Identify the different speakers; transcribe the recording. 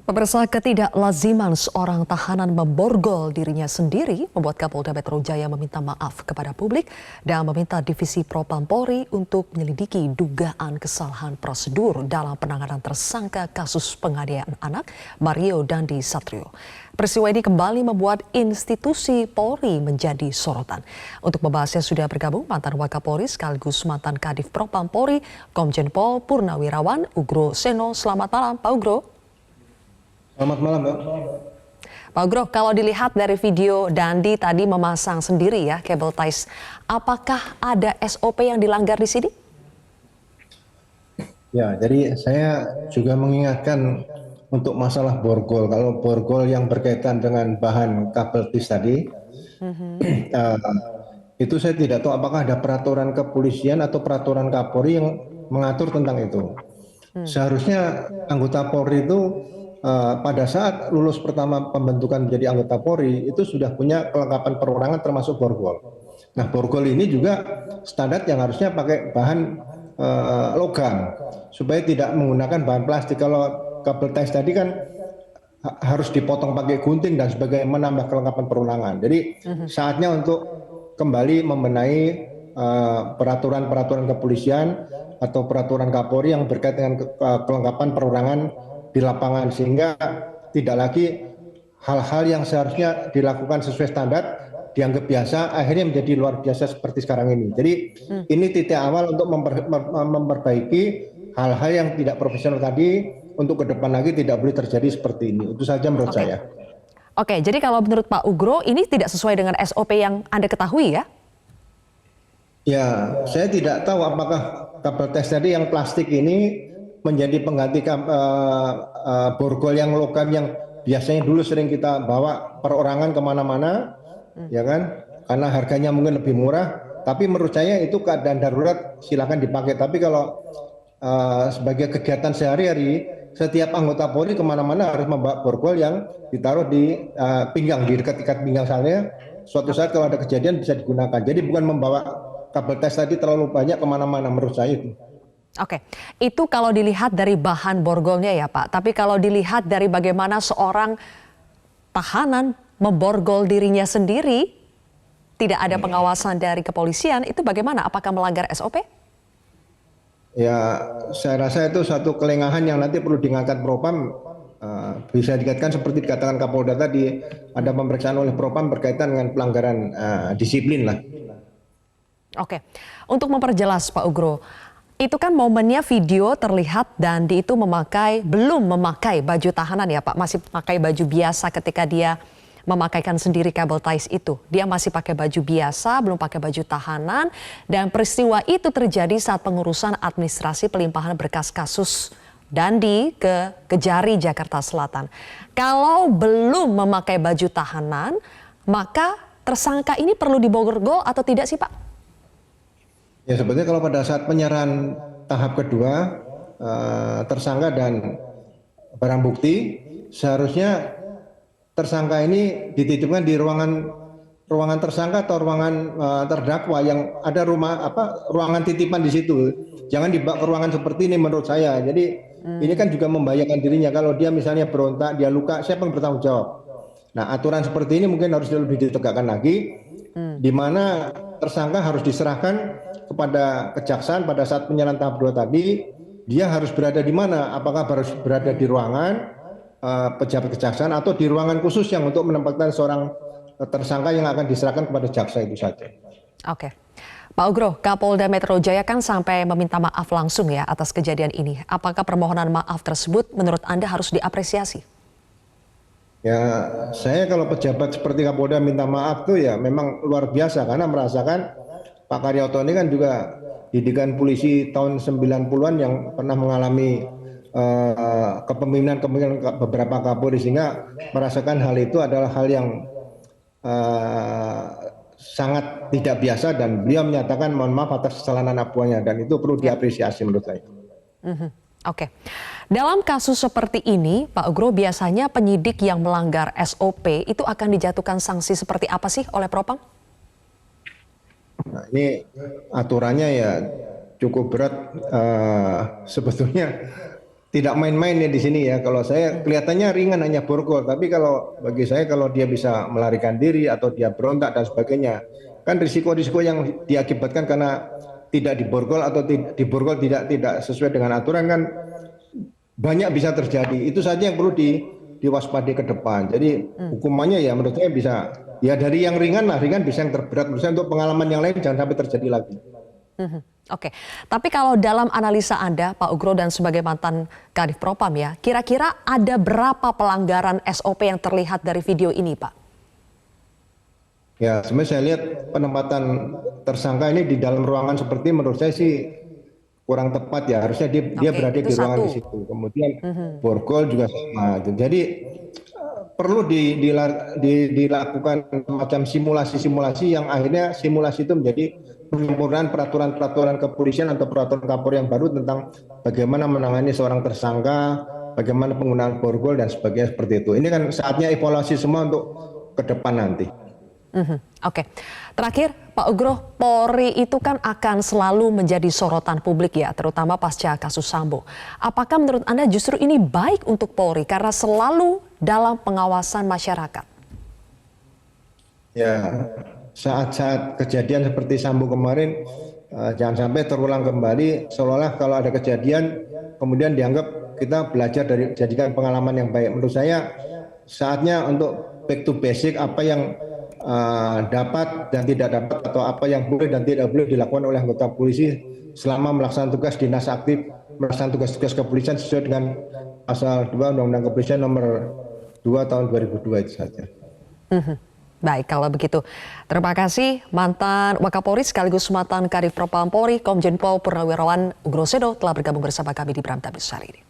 Speaker 1: Pemirsa, ketidaklaziman seorang tahanan memborgol dirinya sendiri membuat Kapolda Metro Jaya meminta maaf kepada publik dan meminta Divisi Propam Polri untuk menyelidiki dugaan kesalahan prosedur dalam penanganan tersangka kasus penganiayaan anak Mario Dandi Satrio. Peristiwa ini kembali membuat institusi Polri menjadi sorotan. Untuk membahasnya sudah bergabung mantan Wakapolri sekaligus mantan Kadif Propam Polri, Komjen Pol Purnawirawan Ugro Seno. Selamat malam, Pak Ugro.
Speaker 2: Selamat malam, Mbak.
Speaker 1: Pak Ugro, kalau dilihat dari video Dandi tadi memasang sendiri ya cable ties, apakah ada SOP yang dilanggar di sini?
Speaker 2: Ya, jadi saya juga mengingatkan untuk masalah borgol. Kalau borgol yang berkaitan dengan bahan kabel tis tadi, itu saya tidak tahu apakah ada peraturan kepolisian atau peraturan Kapolri yang mengatur tentang itu. Seharusnya anggota Polri itu pada saat lulus pertama pembentukan menjadi anggota Polri itu sudah punya kelengkapan perorangan termasuk borgol. Nah, borgol ini juga standar yang harusnya pakai bahan logam supaya tidak menggunakan bahan plastik. Kalau kabel ties tadi kan harus dipotong pakai gunting dan sebagainya, menambah kelengkapan perorangan. Jadi saatnya untuk kembali membenahi peraturan-peraturan kepolisian atau peraturan Kapolri yang berkaitan dengan kelengkapan perorangan di lapangan, sehingga tidak lagi hal-hal yang seharusnya dilakukan sesuai standar dianggap biasa akhirnya menjadi luar biasa seperti sekarang ini. Jadi ini titik awal untuk memperbaiki hal-hal yang tidak profesional tadi, untuk ke depan lagi tidak boleh terjadi seperti ini. Itu saja menurut saya.
Speaker 1: Oke, jadi kalau menurut Pak Ugro ini tidak sesuai dengan SOP yang Anda ketahui ya?
Speaker 2: Ya, saya tidak tahu apakah kabel ties tadi yang plastik ini menjadi pengganti borgol yang logam yang biasanya dulu sering kita bawa perorangan kemana-mana, ya kan? Karena harganya mungkin lebih murah. Tapi menurut saya itu keadaan darurat, silakan dipakai. Tapi kalau sebagai kegiatan sehari-hari, setiap anggota Polri kemana-mana harus membawa borgol yang ditaruh di pinggang, di dekat-dekat pinggang saya. Suatu saat kalau ada kejadian bisa digunakan. Jadi bukan membawa kabel ties tadi terlalu banyak kemana-mana menurut saya itu.
Speaker 1: Oke, itu kalau dilihat dari bahan borgolnya ya Pak. Tapi kalau dilihat dari bagaimana seorang tahanan memborgol dirinya sendiri, tidak ada pengawasan dari kepolisian, itu bagaimana? Apakah melanggar SOP?
Speaker 2: Ya, saya rasa itu satu kelengahan yang nanti perlu diangkat Propam. Bisa dikatakan seperti dikatakan Kapolda tadi, ada pemeriksaan oleh Propam berkaitan dengan pelanggaran disiplin lah.
Speaker 1: Oke, untuk memperjelas Pak Ugro, itu kan momennya video terlihat Dandi itu belum memakai baju tahanan ya Pak, masih pakai baju biasa ketika dia memakaikan sendiri kabel ties itu. Dia masih pakai baju biasa, belum pakai baju tahanan, dan peristiwa itu terjadi saat pengurusan administrasi pelimpahan berkas kasus Dandi ke Kejari, Jakarta Selatan. Kalau belum memakai baju tahanan, maka tersangka ini perlu diborgol atau tidak sih Pak?
Speaker 2: Ya, sebetulnya kalau pada saat penyerahan tahap kedua tersangka dan barang bukti, seharusnya tersangka ini dititipkan di ruangan tersangka atau ruangan terdakwa yang ada ruangan titipan di situ. Jangan dibawa ke ruangan seperti ini menurut saya. Jadi ini kan juga membahayakan dirinya. Kalau dia misalnya berontak, dia luka, siapa yang bertanggung jawab? Nah, aturan seperti ini mungkin harus lebih ditegakkan lagi, di mana tersangka harus diserahkan kepada kejaksaan pada saat penyerahan tahap 2 tadi. Dia harus berada di mana? Apakah harus berada di ruangan pejabat kejaksaan atau di ruangan khusus yang untuk menempatkan seorang tersangka yang akan diserahkan kepada jaksa, itu saja.
Speaker 1: Oke. Pak Ugro, Kapolda Metro Jaya kan sampai meminta maaf langsung ya atas kejadian ini. Apakah permohonan maaf tersebut menurut Anda harus diapresiasi?
Speaker 2: Ya, saya kalau pejabat seperti Kapolda minta maaf tuh ya memang luar biasa, karena merasakan Pak Karyoto ini kan juga didikan polisi tahun 90-an yang pernah mengalami kepemimpinan beberapa Kapolri, sehingga merasakan hal itu adalah hal yang sangat tidak biasa, dan beliau menyatakan mohon maaf atas kesalahan anak buahnya, dan itu perlu diapresiasi menurut saya.
Speaker 1: Oke. Dalam kasus seperti ini, Pak Ugro, biasanya penyidik yang melanggar SOP itu akan dijatuhkan sanksi seperti apa sih oleh Propam?
Speaker 2: Nah, ini aturannya ya cukup berat, sebetulnya tidak main-main ya di sini ya. Kalau saya kelihatannya ringan hanya borgol, tapi kalau bagi saya kalau dia bisa melarikan diri atau dia berontak dan sebagainya, kan risiko-risiko yang diakibatkan karena tidak diborgol atau diborgol tidak sesuai dengan aturan kan banyak bisa terjadi. Itu saja yang perlu diwaspadai ke depan. Jadi hukumannya ya menurut saya bisa ya dari yang ringan lah, ringan bisa yang terberat. Menurut saya untuk pengalaman yang lain jangan sampai terjadi lagi.
Speaker 1: Oke, tapi kalau dalam analisa Anda, Pak Ugro dan sebagai mantan Kadif Propam ya, kira-kira ada berapa pelanggaran SOP yang terlihat dari video ini, Pak?
Speaker 2: Ya, sebenarnya saya lihat penempatan tersangka ini di dalam ruangan seperti menurut saya sih kurang tepat ya. Harusnya dia berada di ruangan di situ. Kemudian borgol juga sama. Jadi perlu dilakukan semacam simulasi-simulasi yang akhirnya simulasi itu menjadi penyempurnaan peraturan-peraturan kepolisian atau peraturan Kapolri yang baru tentang bagaimana menangani seorang tersangka, bagaimana penggunaan borgol dan sebagainya seperti itu. Ini kan saatnya evaluasi semua untuk ke depan nanti.
Speaker 1: Oke, terakhir Pak Ugro, Polri itu kan akan selalu menjadi sorotan publik ya, terutama pasca kasus Sambo. Apakah menurut Anda justru ini baik untuk Polri karena selalu dalam pengawasan masyarakat?
Speaker 2: Ya, saat-saat kejadian seperti Sambo kemarin, jangan sampai terulang kembali seolah-olah kalau ada kejadian kemudian dianggap kita belajar dari jadikan pengalaman yang baik. Menurut saya saatnya untuk back to basic, apa yang dapat dan tidak dapat atau apa yang boleh dan tidak boleh dilakukan oleh anggota polisi selama melaksanakan tugas dinas aktif, melaksanakan tugas-tugas kepolisian sesuai dengan pasal 2 Undang-Undang Kepolisian nomor 2 tahun 2002 itu saja.
Speaker 1: Baik, kalau begitu. Terima kasih mantan Wakapolri sekaligus mantan Kadif Propam Polri, Komjen Pol Purnawirawan Ugro Sedo telah bergabung bersama kami di Prime Time hari ini.